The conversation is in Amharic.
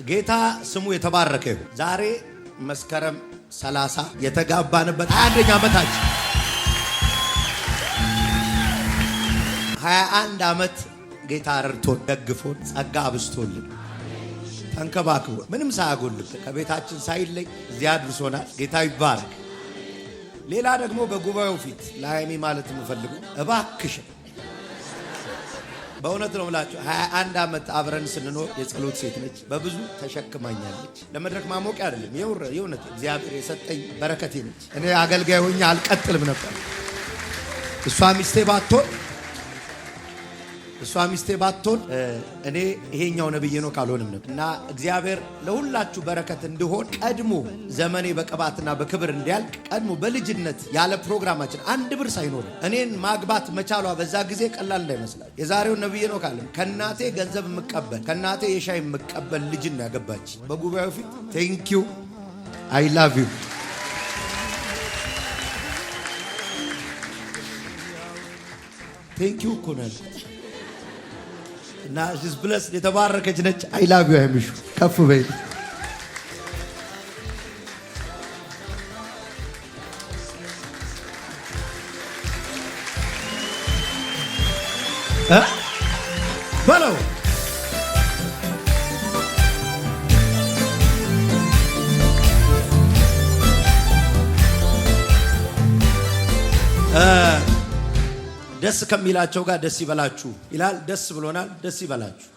ጌታ ስሙ የተባረከ ይሁን። ዛሬ መስከረም 30 የተጋባንበት 21ኛ ዓመታችን 21 ዓመት ጌታ ረድቶን ደግፎን ጸጋ አብስቶልን ተንከባክቦ ምንም ሳያጎልብ ከቤታችን ሳይለይ እዚያ አድርሶናል። ጌታ ይባረክ። ሌላ ደግሞ በጉባኤው ፊት ለሃይሚ ማለት የምፈልገው እባክሽ በእውነት ነው ብላችሁ 21 ዓመት አብረን ስንኖር የጸሎት ሴት ነች። በብዙ ተሸክማኛለች። ለመድረክ ማሞቂያ አይደለም፣ የእውነት እግዚአብሔር የሰጠኝ በረከቴ ነች። እኔ አገልጋይ ሆኜ አልቀጥልም ነበር። እሷ ሚስቴ ባትሆን እኔ ይሄኛው ነብይ ነው ካልሆንም ነበር። እና እግዚአብሔር ለሁላችሁ በረከት እንዲሆን ቀድሞ ዘመኔ በቅባትና በክብር እንዲያልቅ ቀድሞ በልጅነት ያለ ፕሮግራማችን 1 ብር ሳይኖር እኔን ማግባት መቻሏ በዛ ጊዜ ቀላል እንዳይመስላል። የዛሬው ነብይ ነው ካለም ከናቴ ገንዘብ የምቀበል ከናቴ የሻይ የምቀበል ልጅ ነው ያገባች። በጉባኤው ፊት ቴንክ ዩ አይ ላቭ ዩ ቴንክ ዩ እኮ ነው እና ጂስ ብለስ የተባረከች ነች። አይ ላቭ ዩ አይምሹ ከፍ በይ። በለው ደስ ከሚላቸው ጋር ደስ ይበላችሁ ይላል። ደስ ብሎናል። ደስ ይበላችሁ።